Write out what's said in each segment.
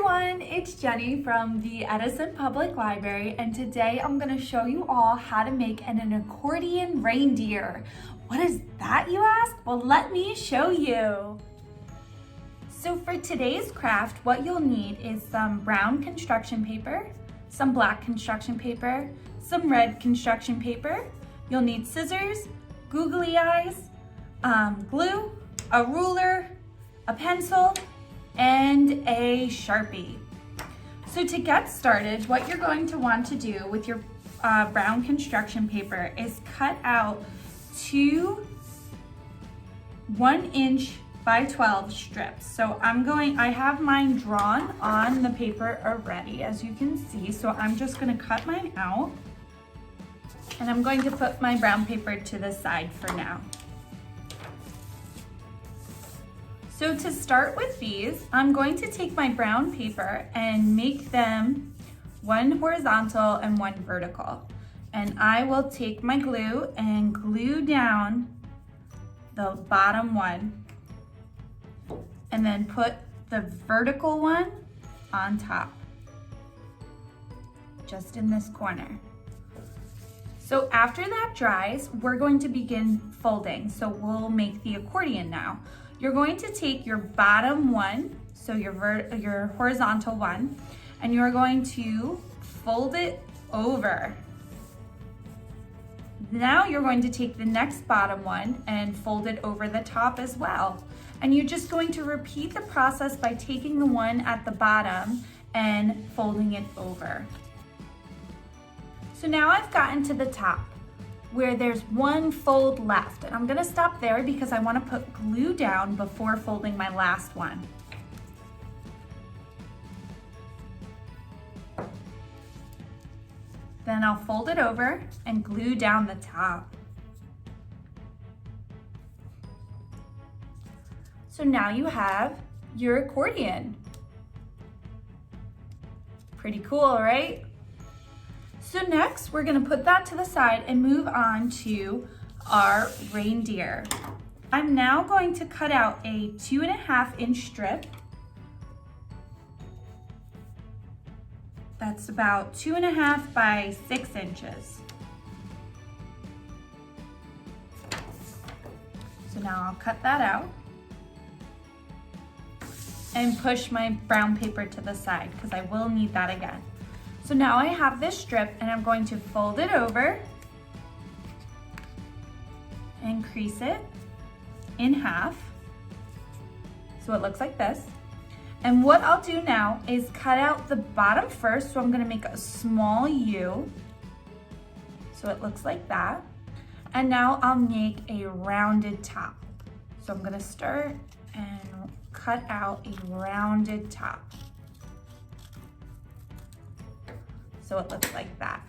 everyone, it's Jenny from the Edison Public Library, and today I'm going to show you all how to make an accordion reindeer. What is that, you ask? Well, let me show you. So for today's craft, what you'll need is some brown construction paper, some black construction paper, some red construction paper. You'll need scissors, googly eyes, glue, a ruler, a pencil, and a Sharpie. So to get started, what you're going to want to do with your brown construction paper is cut out two 1" by 12 strips. So I have mine drawn on the paper already, as you can see. So I'm just gonna cut mine out, and I'm going to put my brown paper to the side for now. So to start with these, I'm going to take my brown paper and make them one horizontal and one vertical. And I will take my glue and glue down the bottom one, and then put the vertical one on top, just in this corner. So after that dries, we're going to begin folding. So we'll make the accordion now. You're going to take your bottom one, so your horizontal one, and you're going to fold it over. Now you're going to take the next bottom one and fold it over the top as well. And you're just going to repeat the process by taking the one at the bottom and folding it over. So now I've gotten to the top, where there's one fold left, and I'm gonna stop there because I wanna put glue down before folding my last one. Then I'll fold it over and glue down the top. So now you have your accordion. Pretty cool, right? So next, we're gonna put that to the side and move on to our reindeer. I'm now going to cut out a 2.5" strip. That's about 2.5 by 6 inches. So now I'll cut that out and push my brown paper to the side because I will need that again. So now I have this strip, and I'm going to fold it over and crease it in half so it looks like this. And what I'll do now is cut out the bottom first. So I'm gonna make a small U so it looks like that. And now I'll make a rounded top. So I'm gonna start and cut out a rounded top. So it looks like that.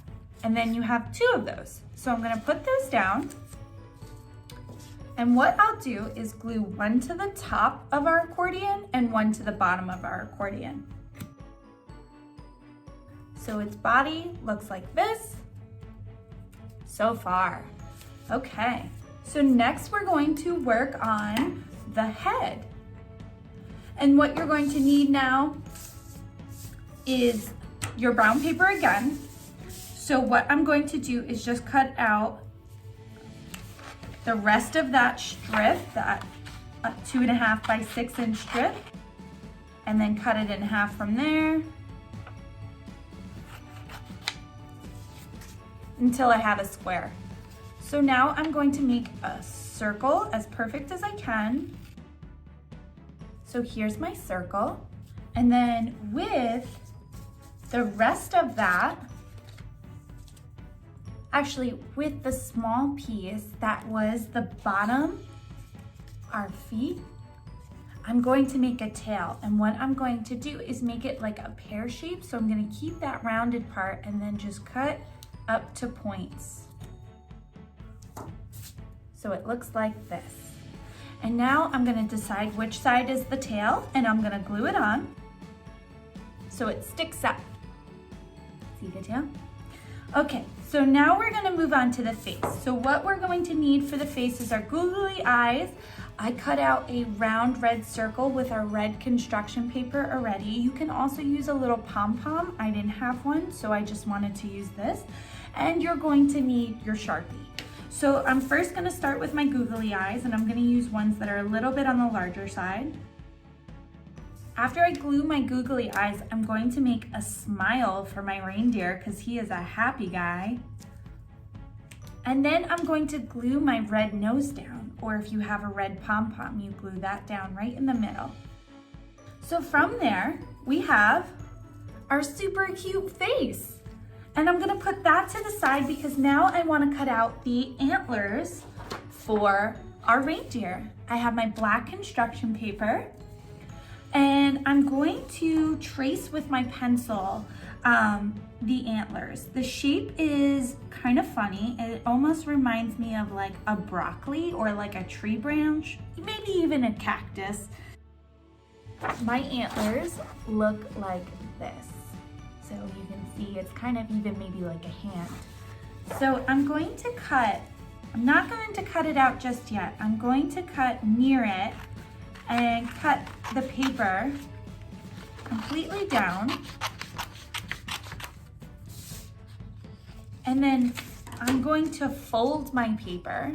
And then you have two of those. So I'm gonna put those down. And what I'll do is glue one to the top of our accordion and one to the bottom of our accordion. So its body looks like this so far. Okay, so next we're going to work on the head. And what you're going to need now is your brown paper again. So what I'm going to do is just cut out the rest of that strip, that 2.5 by 6 inch strip, and then cut it in half from there until I have a square. So now I'm going to make a circle as perfect as I can. So here's my circle, and then with the rest of that, actually with the small piece that was the bottom, our feet, I'm going to make a tail. And what I'm going to do is make it like a pear shape. So I'm gonna keep that rounded part and then just cut up to points. So it looks like this. And now I'm gonna decide which side is the tail, and I'm gonna glue it on so it sticks up. See the tail? Okay, so now we're gonna move on to the face. So what we're going to need for the face is our googly eyes. I cut out a round red circle with our red construction paper already. You can also use a little pom-pom. I didn't have one, so I just wanted to use this. And you're going to need your Sharpie. So I'm first gonna start with my googly eyes, and I'm gonna use ones that are a little bit on the larger side. After I glue my googly eyes, I'm going to make a smile for my reindeer because he is a happy guy. And then I'm going to glue my red nose down, or if you have a red pom-pom, you glue that down right in the middle. So from there, we have our super cute face. And I'm gonna put that to the side because now I wanna cut out the antlers for our reindeer. I have my black construction paper, and I'm going to trace with my pencil the antlers. The shape is kind of funny. It almost reminds me of like a broccoli or like a tree branch, maybe even a cactus. My antlers look like this. So you can see it's kind of even maybe like a hand. So I'm going to cut, I'm not going to cut it out just yet. I'm going to cut near it and cut the paper completely down. And then I'm going to fold my paper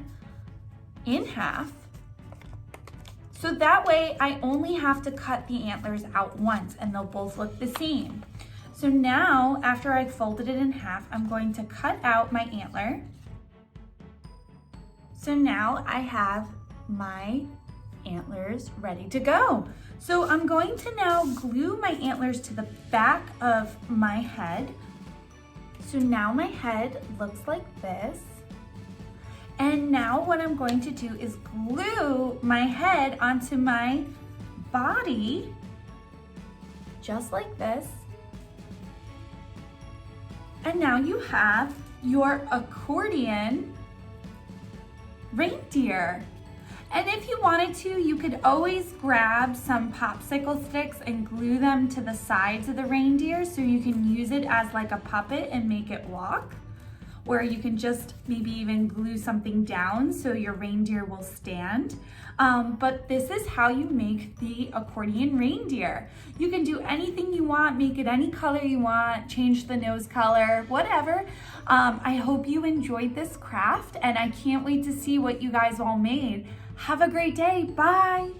in half. So that way I only have to cut the antlers out once and they'll both look the same. So now, after I've folded it in half, I'm going to cut out my antler. So now I have my antlers ready to go. So I'm going to now glue my antlers to the back of my head. So now my head looks like this. And now what I'm going to do is glue my head onto my body, just like this. And now you have your accordion reindeer. And if you wanted to, you could always grab some popsicle sticks and glue them to the sides of the reindeer so you can use it as like a puppet and make it walk. Or you can just maybe even glue something down so your reindeer will stand. But this is how you make the accordion reindeer. You can do anything you want, make it any color you want, change the nose color, whatever. I hope you enjoyed this craft and I can't wait to see what you guys all made. Have a great day, bye.